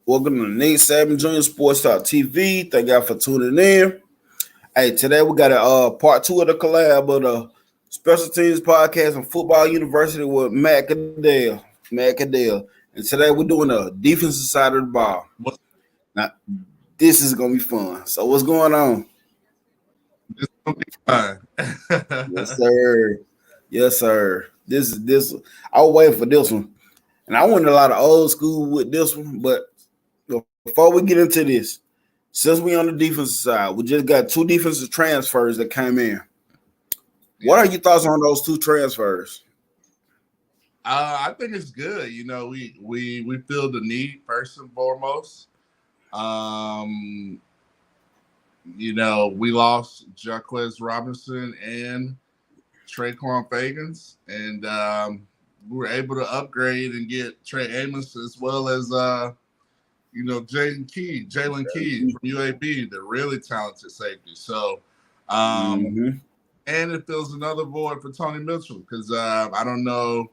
Welcome to Nate Saban Jr. Sports Talk TV. Thank y'all for tuning in. Hey, today we got a part two of the collab of the Special Teams Podcast on Football University with Matt Caddell. And today we're doing the defensive side of the ball. Now, this is gonna be fun. So what's going on? It's gonna be fun. Yes, sir. Yes, sir. This. I was waiting for this one, and I went a lot of old school with this one. But before we get into this, since we on the defensive side, we just got two defensive transfers that came in. What are your thoughts on those two transfers? I think it's good. We feel the need first and foremost. We lost Jaquez Robinson and Traquan Fagans, and we were able to upgrade and get Trey Amos as well as Jalen Key from UAB, the really talented safety. So, and it fills another void for Tony Mitchell because I don't know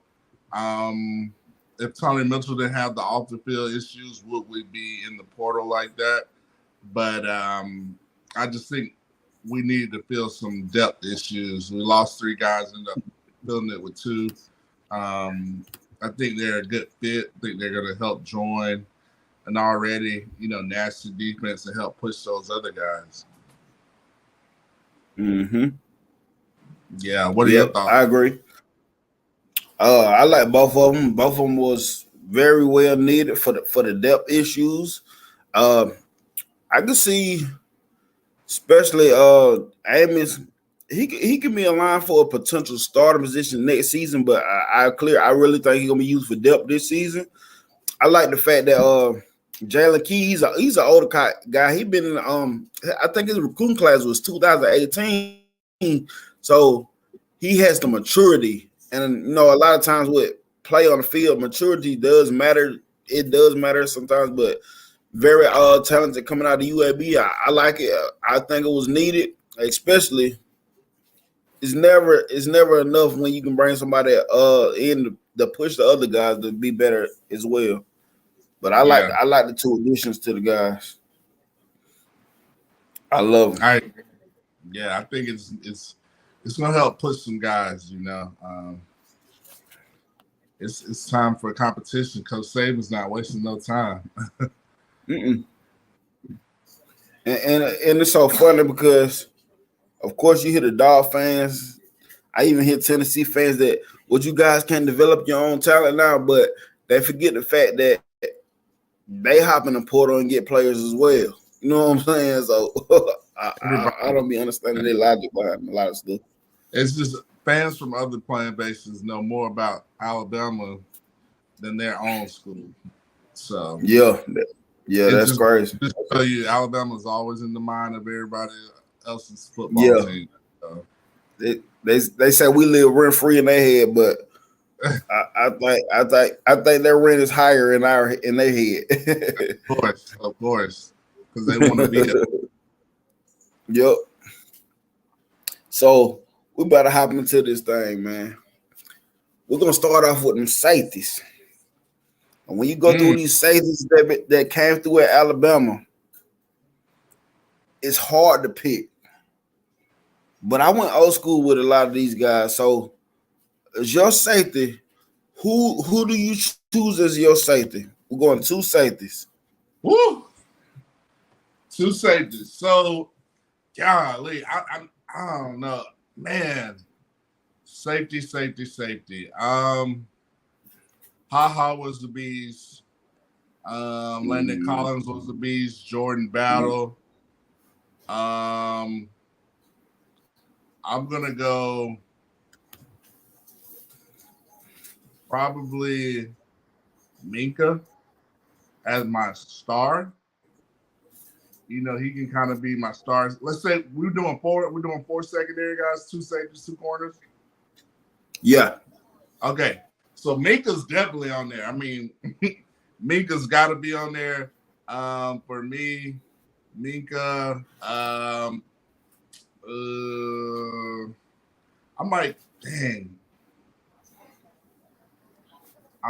if Tony Mitchell didn't have the off the field issues, would we be in the portal like that? But I just think we needed to fill some depth issues. We lost three guys, ended up filling it with two. I think they're a good fit. I think they're going to help join an already, nasty defense and help push those other guys. Yeah, what are your thoughts? I agree. I like both of them. Both of them was very well needed for the depth issues. I can see, especially Amos. He can be in line for a potential starter position next season, but I really think he's gonna be used for depth this season. I like the fact that Jalen Key, he's an older guy. He been in I think his recruiting class was 2018, so he has the maturity. And a lot of times with play on the field, maturity does matter. It does matter sometimes, but very talented coming out of UAB. I like it. I think it was needed, especially. It's never enough when you can bring somebody in to push the other guys to be better as well. But I like the two additions to the guys. I love them. I think it's gonna help push some guys. It's time for a competition. Coach Saban's not wasting no time. And it's so funny because, of course, you hear the Dog fans. I even hear Tennessee fans that, well, you guys can develop your own talent now, but they forget the fact that they hop in the portal and get players as well. You know what I'm saying? So I don't be understanding their logic behind a lot of stuff. It's just fans from other playing bases know more about Alabama than their own school. So that's crazy. Just tell you, Alabama's always in the mind of everybody else's football team. So. They say we live rent free in their head, but I think their rent is higher in their head. Of course, because they want to be there. Yep. So we better hop into this thing, man. We're gonna start off with them safeties, and when you go through these safeties that came through at Alabama, it's hard to pick. But I went old school with a lot of these guys. So, as your safety, who do you choose as your safety? We're going two safeties. Woo! Two safeties. So, golly, I don't know, man. Safety. Ha was the beast. Landon Collins was the beast. Jordan Battle. I'm gonna go probably Minka as my star. He can kind of be my star. Let's say we're doing four secondary guys, two safeties, two corners. Yeah. Okay. So Minka's definitely on there. I mean, Minka's got to be on there. For me, Minka. I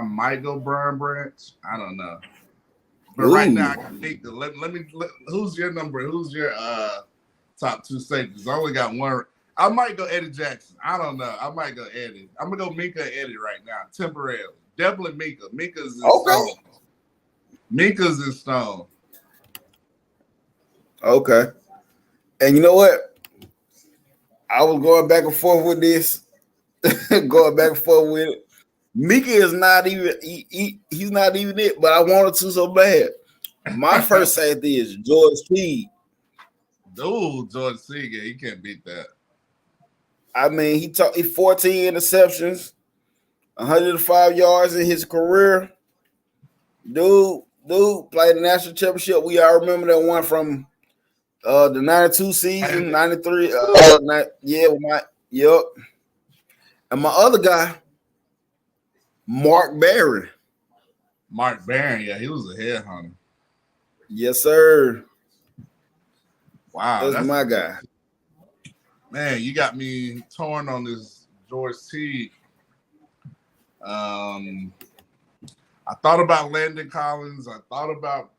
might go Brian Branch. I don't know. But right now, Ooh. I think who's your number? Who's your top two safeties? I only got one. I might go Eddie Jackson. I don't know. I might go Eddie. I'm gonna go Minka and Eddie right now, temporarily. Definitely Minka. Minka's in Okay. stone. Minka's in stone. Okay. And you know what? I was going back and forth with this, going back and forth with it. Mika is not even he's not even it, but I wanted to so bad. My first safety is George Teague. Dude, George Seagate, he can't beat that. I mean, he 14 interceptions, 105 yards in his career. Dude played the national championship. We all remember that one from the 92 season, 93. Yep. And my other guy, Mark Barron. Mark Barron, yeah, he was a headhunter. Yes, sir. Wow, That's that's my guy. man. You got me torn on this George Teague. I thought about Landon Collins. I thought about,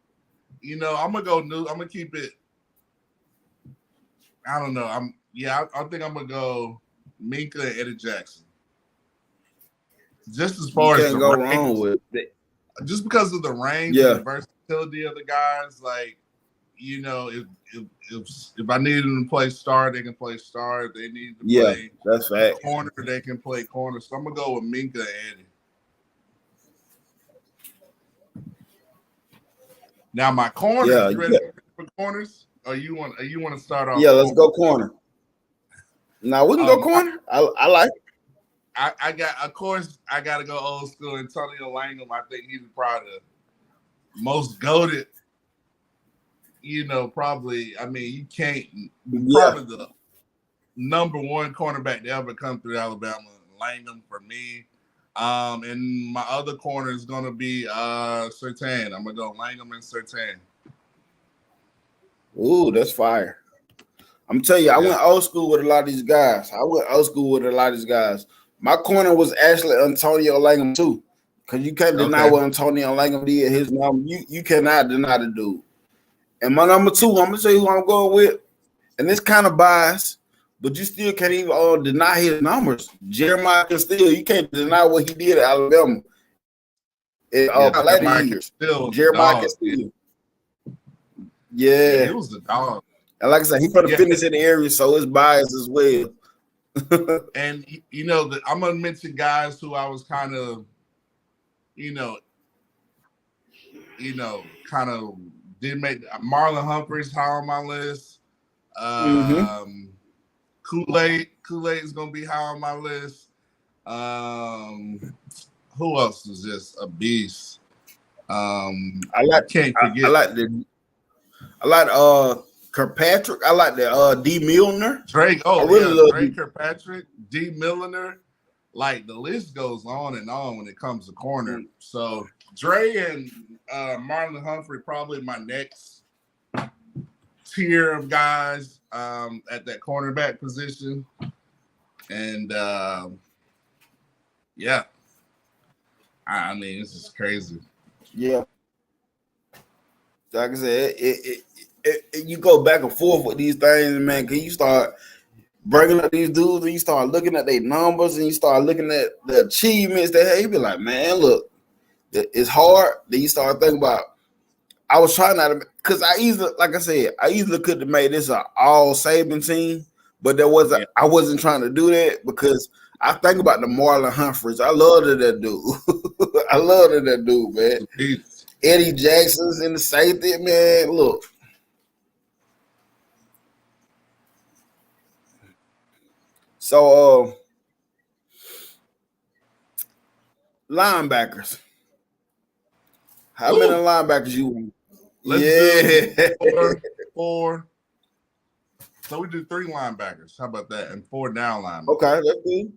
I'm gonna go new. I'm gonna keep it. I don't know. I think I'm gonna go Minka and Eddie Jackson. Just as You far as can't the go wrong range, with it. just because of the range and Yeah. the versatility of the guys, like, if I needed them to play star, they can play star. If they need to Yeah, play that's fact. corner, they can play corner. So I'm gonna go with Minka and Eddie. Now my corners, Yeah, you ready for corners? Or you want to start off? yeah. Let's go corner. Now we can go corner. I like it. I got, of course, I got to go old school. Antonio Langham, I think he's probably the most goated. Probably. I mean, you can't. Yeah. Probably the number one cornerback to ever come through Alabama. Langham for me. And my other corner is gonna be Surtain. I'm gonna go Langham and Surtain. Ooh, that's fire. I'm telling you, I went old school with a lot of these guys. My corner was actually Antonio Langham too, because you can't deny what Antonio Langham did. His number, you cannot deny the dude. And my number two, I'm gonna tell you who I'm going with, and it's kind of biased, but you still can't even deny his numbers. Jeremiah Castile, you can't deny what he did at Alabama in later years. Jeremiah Castile. Yeah, Yeah. he was the dog. And like I said, he put a fitness in the area, so it's biased as well. And I'm gonna mention guys who I was kind of, kind of did make Marlon Humphreys high on my list. Kool-Aid is gonna be high on my list. Who else is just a beast? Can't forget. I like Kirkpatrick. I like the D Milner. Drake. Oh, I really love Drake Kirkpatrick, D Milner. Like the list goes on and on when it comes to corner. So Dre and Marlon Humphrey probably my next tier of guys at that cornerback position. And yeah, I mean, this is crazy. Yeah, like I said, you go back and forth with these things, man. Can you start bringing up these dudes and you start looking at their numbers and you start looking at the achievements they have? You be like, man, look, it's hard. Then you start thinking about. I was trying not to, because I easily could have made this an all Saban team, but I wasn't trying to do that because I think about the Marlon Humphreys. I love that dude. I love that dude, man. Eddie Jackson's in the safety, man. Look. So linebackers. How many linebackers you want? Let's do four. So we do 3 linebackers. How about that? And 4 down linebackers. Okay, that's good.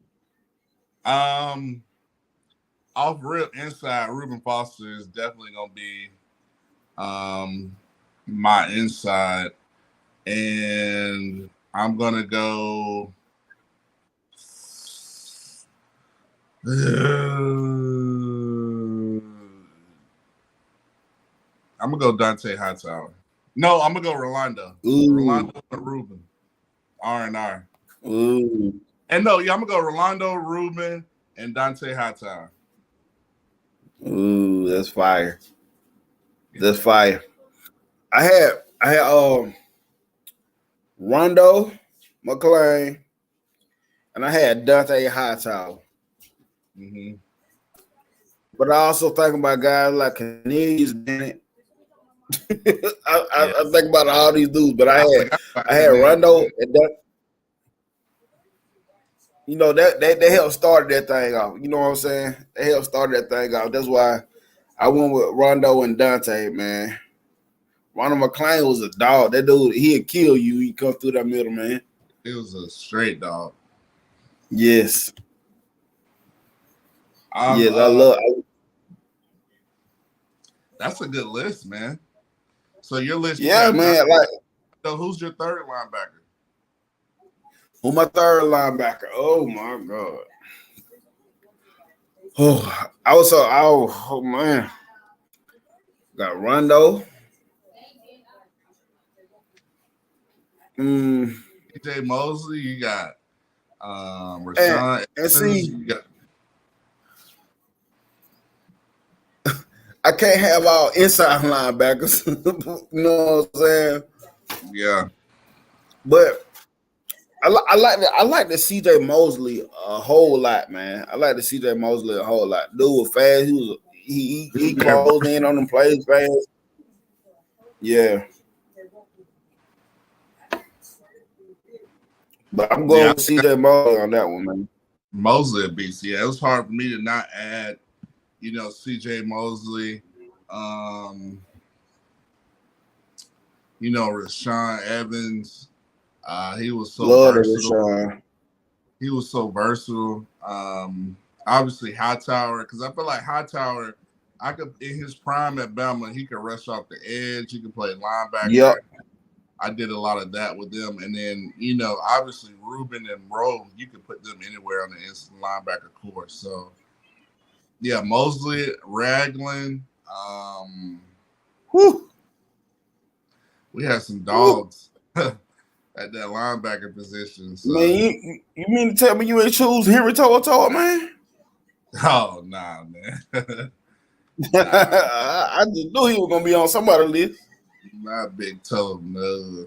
Off rip inside, Reuben Foster is definitely gonna be my inside. And I'm gonna go I'm gonna go Dante Hightower. No, I'm gonna go Rolando. Ooh, Rolando and Ruben. R&R. ooh, And no, yeah, I'm gonna go Rolando, Ruben, and Dante Hightower. ooh. That's fire. That's fire. I had Rondo McClain, and I had Dante Hightower. Mm-hmm. But I also think about guys like Cornelius Bennett. Yeah, I think about all these dudes, but I I had forgot about I had Cornelius Rondo Bennett. and that. You know that they helped start that thing off. You know what I'm saying? They helped start that thing off. That's why I went with Rondo and Dante, man. Ronald McClain was a dog. That dude, he'd kill you. He come through that middle, man. It was a straight dog. Yes, I'm yes, I love. That's a good list, man. So your list, you Yeah, got Dante. man. Like, So who's your third linebacker? who my third linebacker? Oh my god. Oh, I was so. Oh man. Got Rondo. Mm, DJ Mosley. You got and Rashawn and Evans. see, You got I can't have all inside linebackers. You know what I'm saying? yeah. But I like the CJ Mosley a whole lot, man. I like the CJ Mosley a whole lot. Dude was fast. He closed in on them plays fast. Yeah, but I'm Yeah, going I with think CJ Mosley on that one, man. Mosley a beast. Yeah, it was hard for me to not add, CJ Mosley, um, Rashawn Evans. He was so Love the versatile. Rashawn. He was so versatile. Obviously Hightower, because I feel like Hightower, I could in his prime at Bama, he could rush off the edge. He could play Yep. linebacker. I did a lot of that with them, and then obviously Ruben and Rowe, you could put them anywhere on the inside linebacker course. So yeah, Mosley, Ragland. Whew, We had some whew. dogs at that linebacker position. Man, So you mean to tell me you ain't choose Henry Toa, man? oh nah, man. Nah, I just knew he was gonna be on somebody's list. not big toe, no.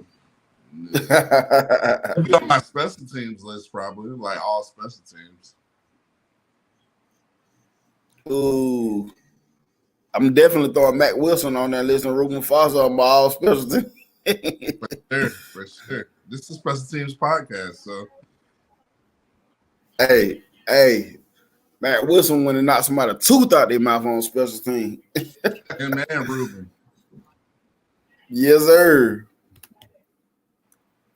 Be on my special teams list, probably like all special teams. Ooh, I'm definitely throwing Mac Wilson on that list and Ruben Foster on my all specialty. For sure. This is special teams podcast, so hey, Mac Wilson went and knocked somebody tooth out their mouth on special team. him and Ruben. Yes, sir.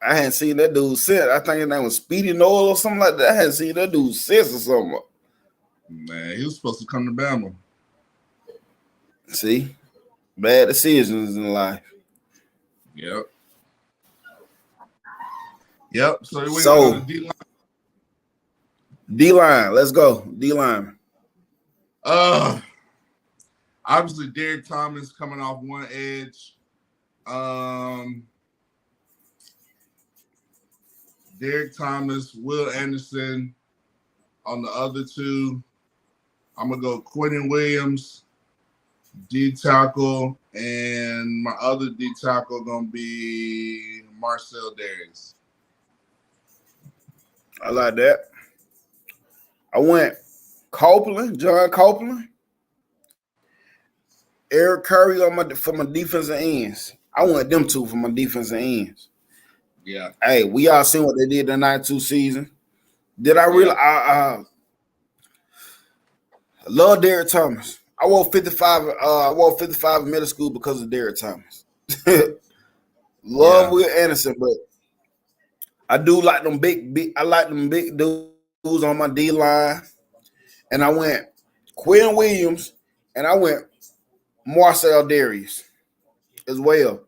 I hadn't seen that dude since. I think his name was Speedy Noel or something like that. I hadn't seen that dude since or something. Man, he was supposed to come to Bama. See, bad decisions in life. Yep. So we So, go to D line. D-line, let's go. D-line. Obviously Derek Thomas coming off one edge. Derek Thomas, Will Anderson on the other two. I'm gonna go Quentin Williams, D tackle, and my other D tackle gonna be Marcel Darius. I like that. I went John Copeland, Eric Curry for my defensive ends. I want them two for my defensive ends. Yeah. Hey, we all seen what they did the 92 season. Did I really? I love Derek Thomas. I wore 55. I wore 55 in middle school because of Derek Thomas. Love Will Anderson, but I do like them big. I like them big dudes on my D line. And I went Quinn Williams, and I went Marcel Darius as well.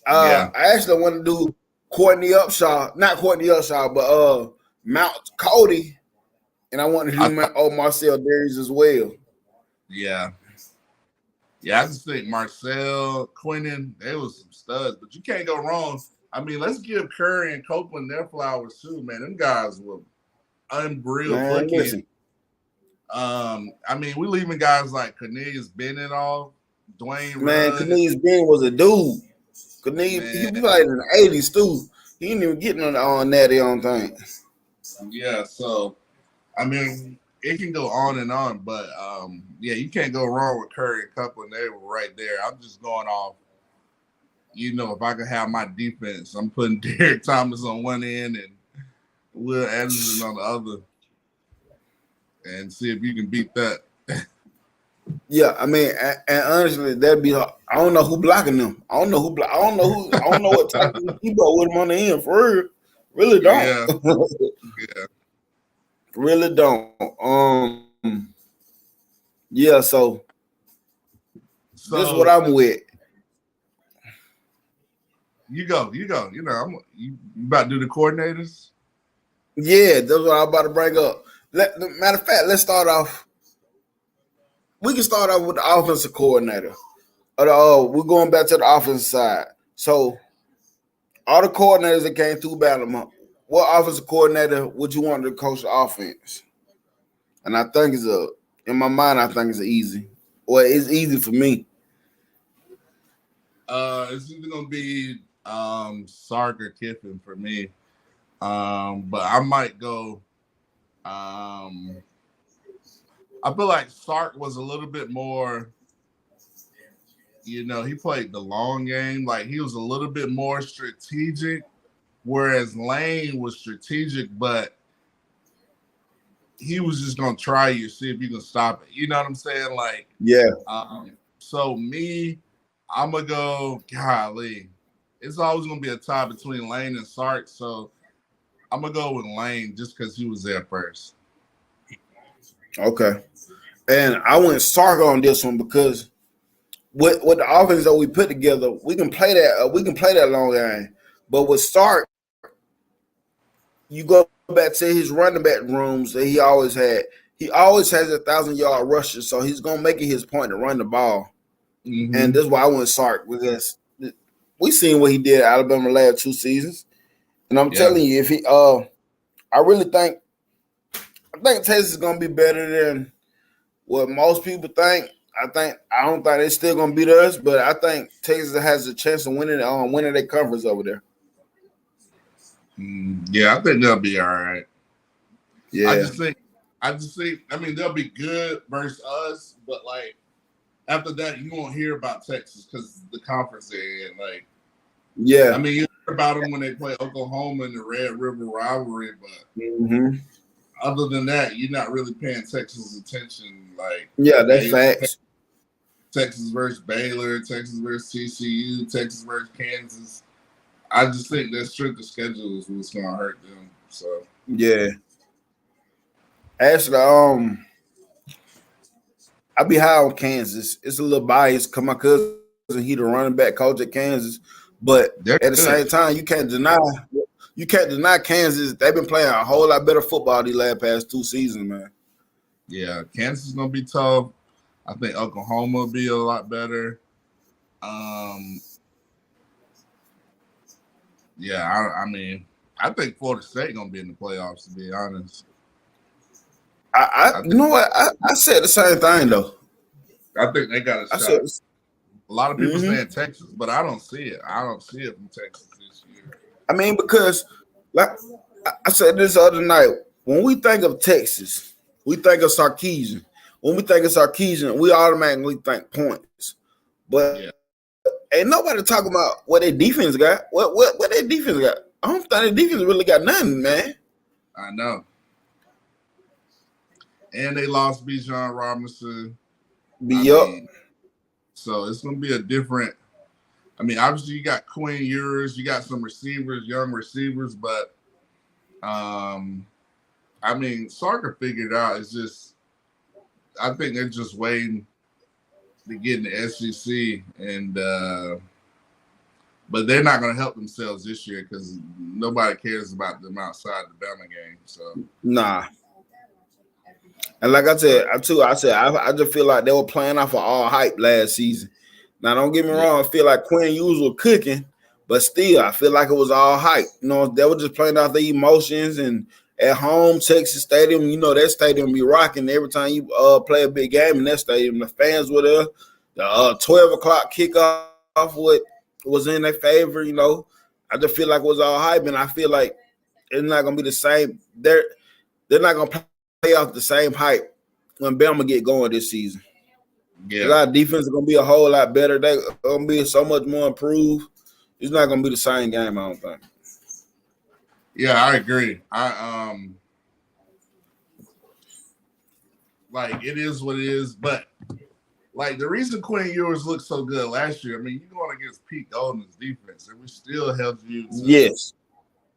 Yeah. I actually want to do Courtney Upshaw, not Courtney Upshaw, but Mount Cody, and I want to do Marcel Darius as well. Yeah. Yeah, I just think Marcel, Quinnen, they was some studs, but you can't go wrong. I mean, let's give Curry and Copeland their flowers too, man. Them guys were unreal Man, footcase. listen, I mean, we leaving guys like Cornelius Bennett off, Dwayne man, Rudd, Cornelius Ben was a dude. Cornelius, he man. played in the '80s too. He ain't even getting on natty on thing. Yeah, so I mean, it can go on and on, but yeah, you can't go wrong with Curry and Copeland. They were right there. I'm just going off. If I could have my defense, I'm putting Derek Thomas on one end and Will Anderson on the other, and see if you can beat that. Yeah, I mean, and honestly, that'd be. I don't know who blocking them. I don't know who. I don't know who. I don't know what type of people with them on the end for real. Really don't. Yeah, yeah. Really don't. Yeah. So this is what So I'm with. you go. You about to do the coordinators? Yeah, that's what I'm about to bring up. Matter of fact, let's start off. We can start off with the offensive coordinator. We're going back to the offensive side. So all the coordinators that came through Bama, what offensive coordinator would you want to coach the offense? And I think in my mind, I think it's easy. Well, it's easy for me. It's either gonna be Sark or Kiffin for me. But I might go. I feel like Sark was a little bit more. He played the long game. Like he was a little bit more strategic, whereas Lane was strategic, but he was just gonna try you, see if you can stop it. You know what I'm saying? Like, Yeah. so me, I'm gonna go. Golly, it's always gonna be a tie between Lane and Sark. So I'm gonna go with Lane just because he was there first. Okay. And I went Sark on this one because with the offense that we put together, we can play that. We can play that long game. But with Sark, you go back to his running back rooms that he always had. He always has 1,000-yard rushes, so he's gonna make it his point to run the ball. Mm-hmm. And that's why I went Sark because we seen what he did at Alabama last 2 seasons. And I'm telling you, if he I really think Texas is gonna be better than what most people think. I don't think they're still gonna beat us, but I think Texas has a chance of winning their conference over there. Yeah, I think they'll be all right. I Yeah. just think, I mean, they'll be good versus us, but like after that, you won't hear about Texas because the conference they're in. Like, Yeah. I mean, you hear about them when they play Oklahoma in the Red River rivalry, but other than that, you're not really paying Texas attention. Like, Yeah, that's facts. Texas versus Baylor, Texas versus TCU, Texas versus Kansas. I just think their strength of schedule is what's going to hurt them. So Yeah. Actually, I be high on Kansas. It's a little biased because my cousin he the running back coach at Kansas, but they're at the good. same time, you can't deny Kansas. They've been playing a whole lot better football these past 2 seasons, man. Yeah, Kansas is going to be tough. I think Oklahoma will be a lot better. Yeah, I mean, I think Florida State going to be in the playoffs, to be honest. You know what? I said the same thing though. I think they got a I said, shot. A lot of people saying Texas, but I don't see it. I don't see it from Texas this year. I mean, because like I said this other night, when we think of Texas, we think of Sarkisian. When we think of Sarkisian, we automatically think points. But ain't nobody talking about what their defense got. What their defense got? I don't think their defense really got nothing, man. I know. And they lost Bijan Robinson. So it's going to be a different. I mean, obviously you got Quinn Ewers, you got some receivers, young receivers, but I mean, Sarker figured out. It's just, I think they're just waiting to get in the SEC, and but they're not going to help themselves this year because nobody cares about them outside the Bama game. So nah. And like I said, I just feel like they were playing off of all hype last season. Now, don't get me Yeah, wrong, I feel like Quinn Ewers was cooking, but still, I feel like it was all hype. They were just playing off the emotions. And at home, Texas Stadium, that stadium be rocking every time you play a big game in that stadium. The fans were there. The 12 o'clock kickoff was in their favor. I just feel like it was all hype, and I feel like it's not gonna be the same. They're not gonna play off the same hype when Bama get going this season. Because our yeah, defense is gonna be a whole lot better. They're gonna be so much more improved. It's not gonna be the same game, I don't think. yeah. I agree. Like it is what it is, but like the reason Quinn Ewers looked so good last year, I mean, you going against Pete Golden's defense, and we still held you to Yes.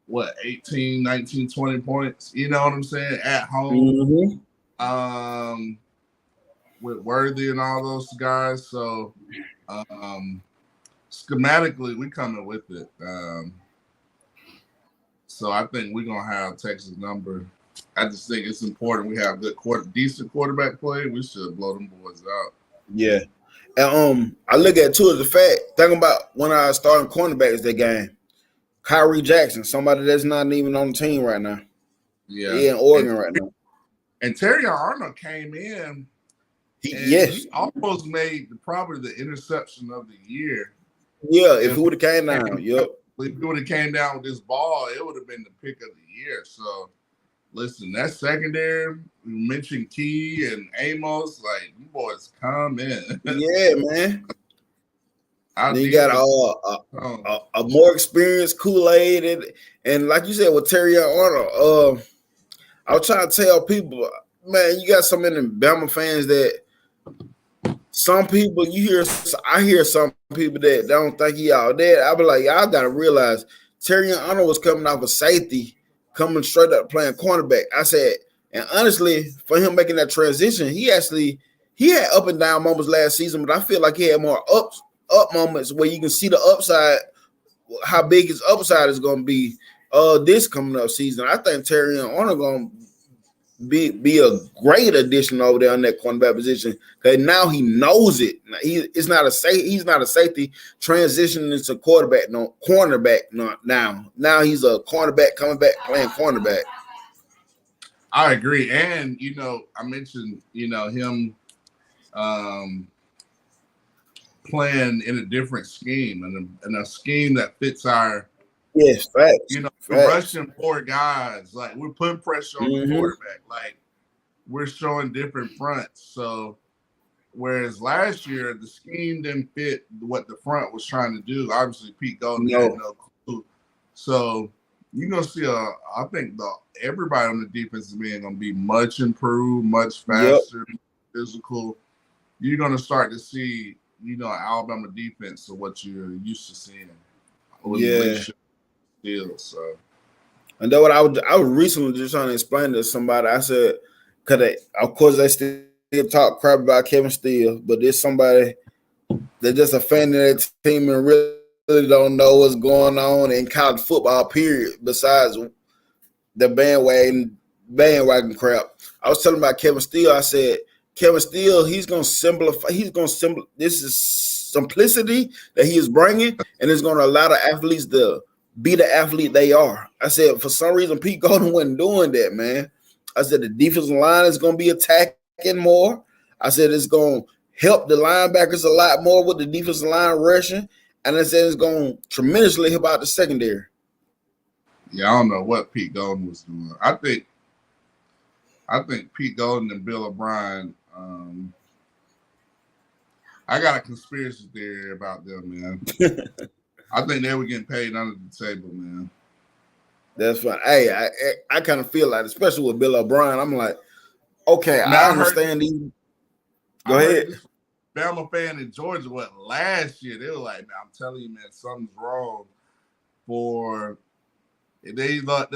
what 18, 19, 20 points. You know what I'm saying? At home, Mm-hmm. um, with Worthy and all those guys. So um, schematically, we coming with it. So I think we're gonna have Texas number. I just think it's important we have decent quarterback play. We should blow them boys out. Yeah. And I look at too as the fact, thinking about when I starting cornerbacks that game. Kyrie Jackson, somebody that's not even on the team right now. Yeah, He in Oregon right now. and Terry Arnold came in and Yes. he almost made probably the interception of the year. Yeah, if If he would have came down, yep. he would have came down with this ball, it would have been the pick of the year. So listen, that secondary, you mentioned Key and Amos, like you boys come in. Yeah, man. Our Then you got defense. a more experienced Kool-Aid, and like you said with Terry Arnold, I was trying to tell people, man, you got so many Bama fans that some people I hear some people that don't think he out there. I be like, y'all gotta realize Terry Arnold was coming off a safety, coming straight up playing cornerback. I said, and honestly, for him making that transition, he had up and down moments last season, but I feel like he had more up moments where you can see the upside, how big his upside is going to be. This coming up season, I think Terry Arnold going to be a great addition over there on that cornerback position because now he knows it. He's not a safety transitioning into cornerback. Now he's a cornerback coming back playing cornerback. I agree, and I mentioned him playing in a different scheme and a scheme that fits our. Yes, facts. We're Facts. rushing four guys. Like we're putting pressure on the quarterback. Like we're showing different fronts. So whereas last year the scheme didn't fit what the front was trying to do. Obviously, Pete Golden had No. no clue. So you're gonna see I think everybody on the defensive end gonna be much improved, much Yep. faster, physical. You're gonna start to see, Alabama defense of what you're used to seeing. Yeah. Still, so And then what I was recently just trying to explain to somebody. I said, because of course they still talk crap about Kevin Steele, but there's somebody they're just a fan of that team and really don't know what's going on in college football. Period. Besides the bandwagon crap, I was telling about Kevin Steele. I said Kevin Steele, he's gonna simplify. This is simplicity that he is bringing, and it's gonna allow the athletes to be the athlete they are. I said for some reason Pete Golden wasn't doing that, man. I said the defensive line is gonna be attacking more. I said it's gonna help the linebackers a lot more with the defensive line rushing, and I said it's gonna tremendously help out the secondary. yeah, I don't know what Pete Golden was doing. I think Pete Golden and Bill O'Brien. I got a conspiracy theory about them, man. I think they were getting paid under the table, man. That's fine. Hey, I kind of feel like, especially with Bill O'Brien, I'm like, okay, Now I understand these. Go I heard ahead. this from a Bama fan in Georgia. Last year they were like, man, I'm telling you, man, something's wrong. They're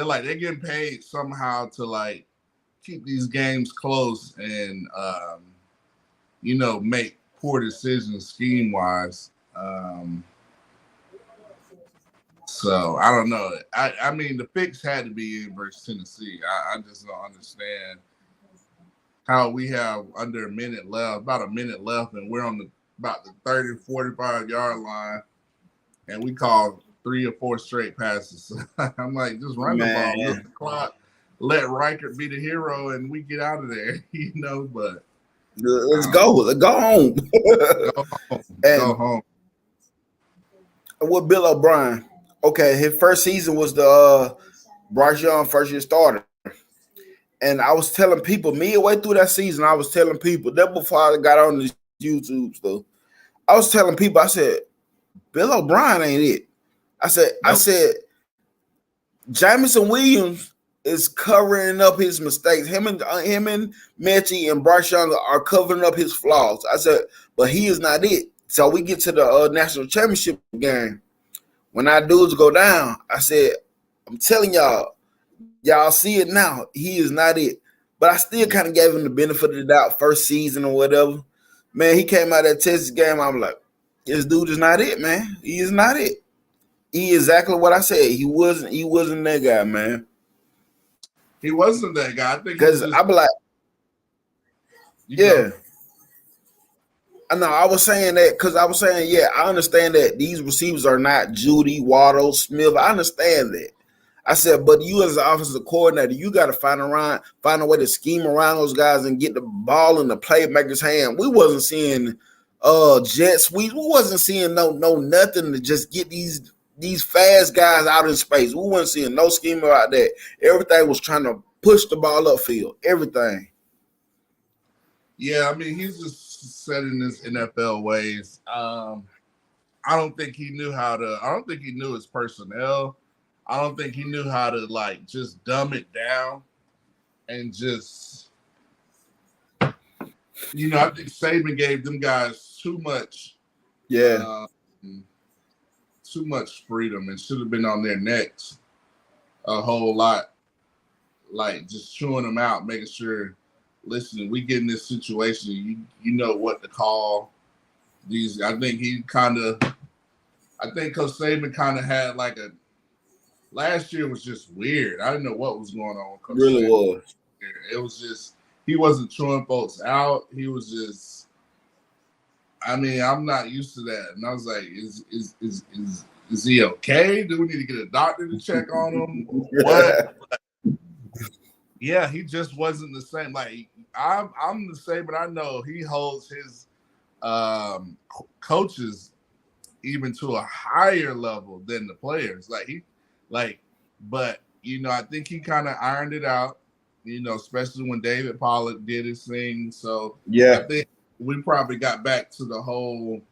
like they're getting paid somehow to like keep these games close and make poor decisions scheme wise. So I don't know. I mean the fix had to be in versus Tennessee. I just don't understand how we have under a minute left, about a minute left, and we're on about the 30, 45-yard line, and we call 3 or 4 straight passes. I'm like, just run the ball, milk Man, the clock, let Reichert be the hero, and we get out of there, But let's um, go. Let's go home. go home, go And home. with Bill O'Brien, okay, his first season was the Bryce Young first year starter. And I was telling people midway through that season, I was telling people that before I got on this YouTube stuff, I was telling people, I said, Bill O'Brien ain't it. I Nope. said, Jamison Williams is covering up his mistakes. Him and Mechie and Bryce Young are covering up his flaws. I said, but he is not it. So we get to the national championship game. When our dudes go down, I said, I'm telling y'all see it now. He is not it. But I still kind of gave him the benefit of the doubt first season or whatever. Man, he came out of that Texas game. I'm like, this dude is not it, man. He is not it. He exactly what I said. He wasn't that guy, man. He wasn't that guy. I think he's Because just I be like, you go. yeah. I know I was saying that because I was saying, yeah, I understand that these receivers are not Judy, Waddle, Smith. I understand that. I said, but you as an offensive coordinator, you got to find a way to scheme around those guys and get the ball in the playmaker's hand. We wasn't seeing jet sweeps. We wasn't seeing no nothing to just get these fast guys out in space. We wasn't seeing no scheme about that. Everything was trying to push the ball upfield. Everything. Yeah, I mean, he's just set in his NFL ways. I don't think he knew how to. I don't think he knew his personnel. I don't think he knew how to like just dumb it down and just. I think Saban gave them guys Yeah. uh, too much freedom and should have been on their necks a whole lot, like just chewing them out, making sure. Listen, we get in this situation. You know what to call these. I think Coach Saban kind of had like a. Last year was just weird. I didn't know what was going on with Coach Really Saban. was. It was just he wasn't chewing folks out. He was just. I mean, I'm not used to that, and I was like, is he okay? Do we need to get a doctor to check on him? What? Yeah, he just wasn't the same. Like I'm the same, but I know he holds his coaches even to a higher level than the players. But I think he kind of ironed it out. Especially when David Pollack did his thing. So I Yeah. think we probably got back to the whole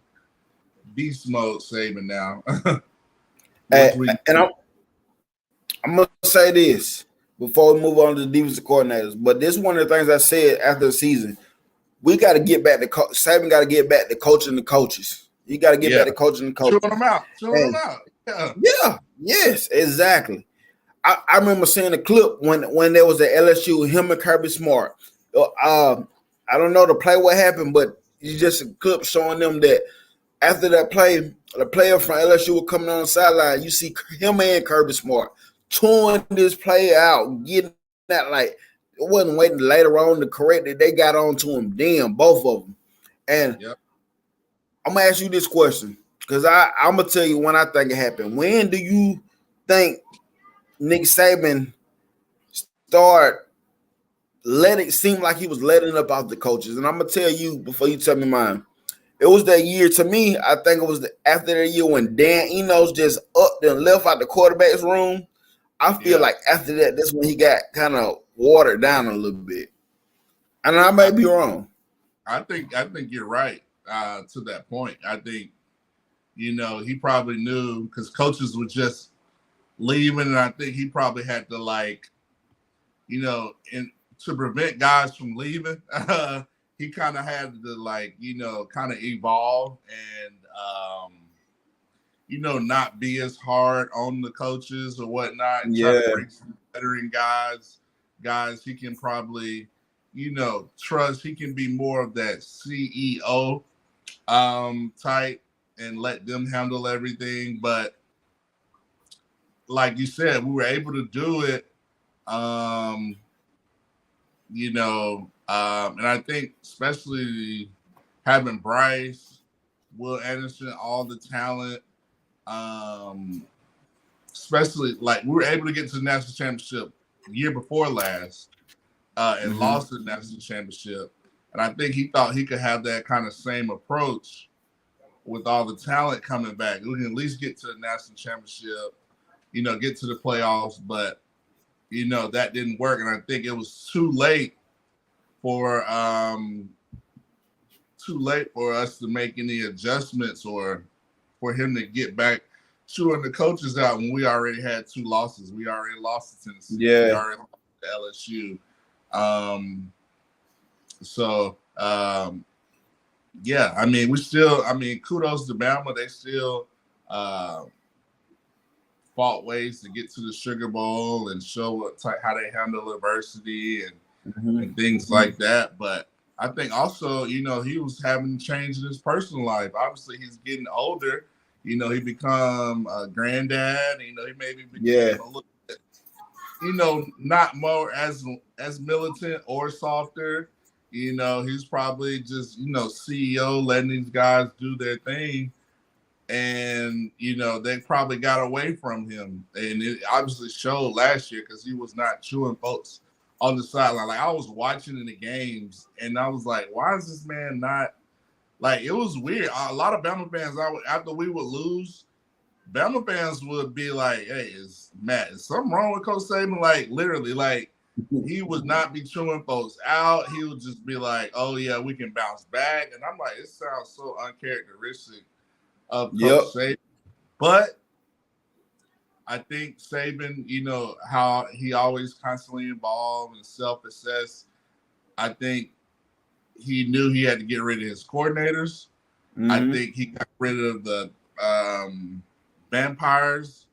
beast mode Saban now, which we And I'm gonna say this before we move on to the defensive coordinators. But this is one of the things I said after the season. We got to get back to Saban. Got to get back to coaching the coaches. You got to get back to coaching the chewing coaches. them out, And Yeah, yeah, yes, exactly. I remember seeing a clip when there was at LSU, him and Kirby Smart. I don't know the play what happened, but it's just a clip showing them that after that play, the player from LSU was coming on the sideline. You see him and Kirby Smart chewing this play out, getting that like it wasn't waiting later on to correct it. They got on to him, damn, both of them. And yep. I'm gonna ask you this question because I'm gonna tell you when I think it happened. When do you think Nick Saban start let it seem like he was letting up out the coaches? And I'm gonna tell you before you tell me mine. It was that year to me. I think it was after that year when Dan Enos just upped and left out the quarterback's room. I feel like after that, that's when he got kind of watered down a little bit. And I may be wrong. I think you're right to that point. I think he probably knew because coaches were just leaving, and I think he probably had to and to prevent guys from leaving, he kind of had to kind of evolve and not be as hard on the coaches or whatnot, and try to Yeah. bring some veteran guys he can probably trust. He can be more of that CEO type and let them handle everything. But like you said, we were able to do it. And I think especially having Bryce, Will Anderson, all the talent, um, especially like we were able to get to the national championship year before last and Mm-hmm. lost the national championship. And I think he thought he could have that kind of same approach with all the talent coming back. We can at least get to the national championship, get to the playoffs, but that didn't work. And I think it was for too late for us to make any adjustments or for him to get back chewing the coaches out when we already had two losses. We already lost to Tennessee. We Yeah. already lost to LSU. Um, so yeah, I mean, kudos to Bama. They still uh, fought ways to get to the Sugar Bowl and show how they handle adversity and Mm-hmm. things like that. But I think also, he was having change in his personal life. Obviously, he's getting older. He become a granddad. He maybe Yeah. became a little bit, not more as militant or softer. He's probably just, CEO letting these guys do their thing. And, they probably got away from him. And it obviously showed last year because he was not chewing folks on the sideline. Like I was watching in the games and I was like, why is this man not like it was weird. A lot of Bama fans after we would lose, Bama fans would be like, hey, is something wrong with Coach Saban? Like literally, like he would not be chewing folks out. He would just be like, oh yeah, we can bounce back. And I'm like, it sounds so uncharacteristic of Coach Yep. Saban. But I think Saban, how he always constantly involved and self-assessed. I think he knew he had to get rid of his coordinators. I Mm-hmm. think he got rid of the vampires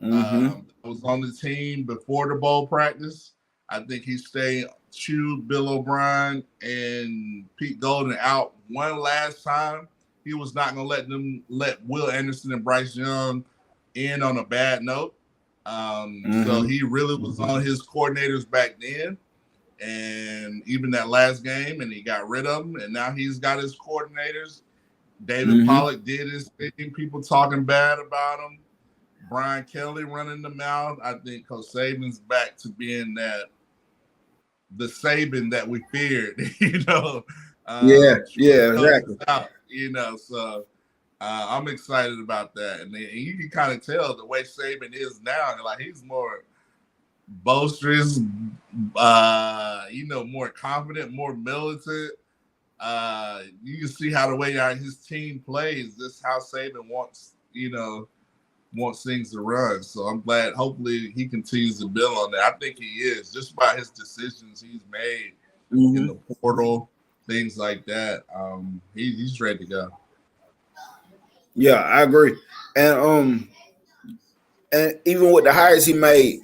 Mm-hmm. that was on the team before the bowl practice. I think he chewed Bill O'Brien and Pete Golden out one last time. He was not going to let Will Anderson and Bryce Young in on a bad note. So Mm-hmm. he really was on his coordinators back then. And even that last game, and he got rid of them. And now he's got his coordinators. David Mm-hmm. Pollock did his thing. People talking bad about him. Brian Kelly running the mouth. I think Coach Saban's back to being the Saban that we feared, Yeah. chewing Yeah. coaches Exactly. out, So I'm excited about that. And you can kind of tell the way Saban is now. Like he's more boisterous, more confident, more militant. You can see how the way his team plays. This is how Saban wants things to run. So I'm glad. Hopefully, he continues to build on that. I think he is just by his decisions he's made in the Mm-hmm. portal, things like that. He's ready to go. Yeah, I agree. And even with the hires he made,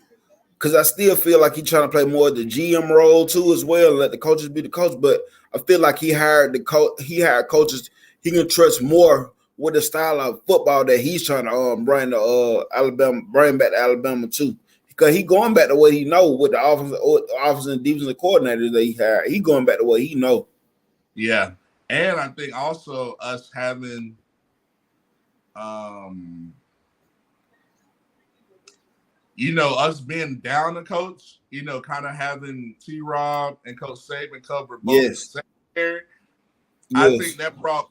because I still feel like he's trying to play more of the GM role too as well, and let the coaches be the coach. But I feel like he hired coaches he can trust more with the style of football that he's trying to bring to Alabama, bring back to Alabama too. Because he going back to what he know with the offense and defensive coordinators that he hired. He going back to what he know. Yeah, and I think also us having um us being down the coach, kind of having T Rob and Coach Saban cover both the Yes. secondary. I think Yes. that brought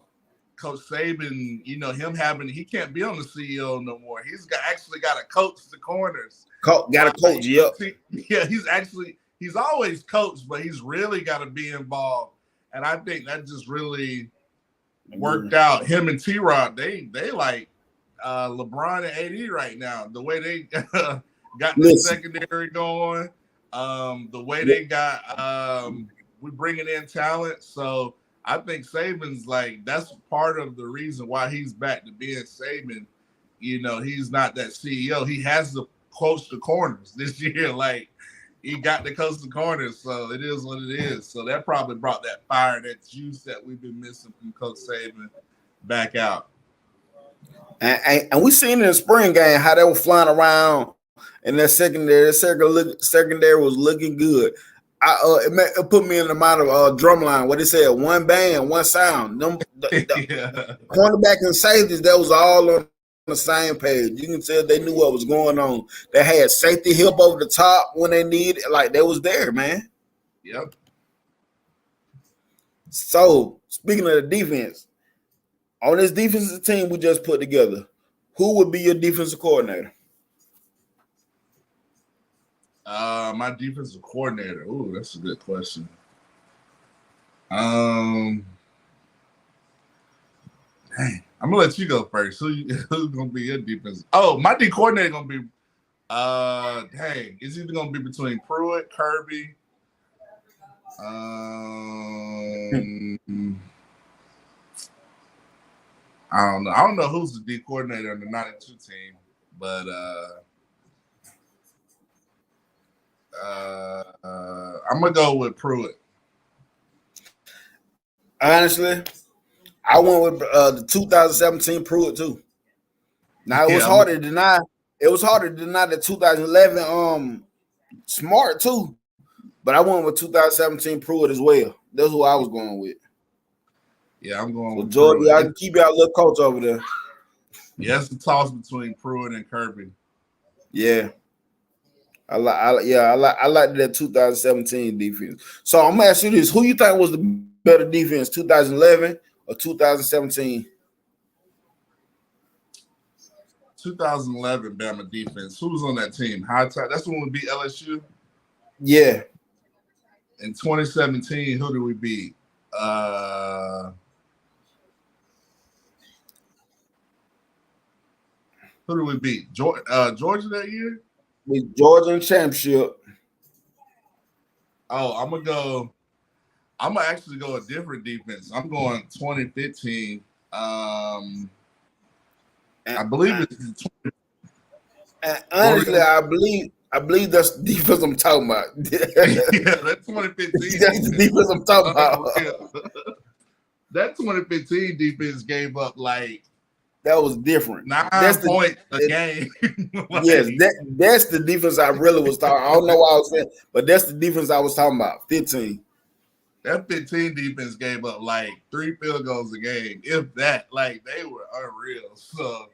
Coach Saban, he can't be on the CEO no more. Actually got to coach the corners. Got a coach. Yep. Yeah, he's always coached, but he's really got to be involved. And I think that just really worked out. Him and T Rod, they like LeBron and AD right now. The way they got the secondary going, the way they got we bringing in talent. So I think Saban's like that's part of the reason why he's back to being Saban. He's not that CEO. He has to coach the corners this year. Like he got to coach the corners, so it is what it is. So that probably brought that fire, that juice that we've been missing from Coach Saban back out. And we seen in the spring game how they were flying around in that secondary. That secondary was looking good. It put me in the mind of Drumline, what it said, one band, one sound. The Yeah. cornerback and safeties, that was all on the same page. You can tell they knew what was going on. They had safety help over the top when they needed, like they was there, man. Yep. So speaking of the defense, on this defensive team we just put together, who would be your defensive coordinator? My defensive coordinator. Ooh, that's a good question. Dang, I'm gonna let you go first. Who's gonna be your defense? Oh, my D coordinator gonna be dang, it's either gonna be between Pruitt, Kirby. I don't know. I don't know who's the D coordinator on the 92 team, but I'm gonna go with Pruitt. Honestly, I went with the 2017 Pruitt too. Now it was Yeah, hard to deny. It was hard to deny the 2011 Smart too, but I went with 2017 Pruitt as well. That's who I was going with. I'm going So with Jordan, Pruitt. y'all can keep y'all little coach over there. Yeah, it's a toss between Pruitt and Kirby. Yeah. I like that 2017 defense. So I'm gonna ask you this: who you think was the better defense, 2011 or 2017? 2011 Bama defense. Who was on that team? High Tide. That's when we beat LSU. Yeah. In 2017, who did we beat? Who did we beat? Georgia that year? With Georgia championship. Oh, I'm gonna actually go a different defense. I'm going 2015. I believe it's. And honestly, I believe that's the defense I'm talking about. Yeah, that 2015 That's the defense I'm talking about. That 2015 defense gave up like That was different. 9 points a game. Yes, that's the defense I really was talking. I don't know why I was saying, but that's the defense I was talking about. 15. That 15 defense gave up like 3 field goals a game, if that. Like they were unreal. So,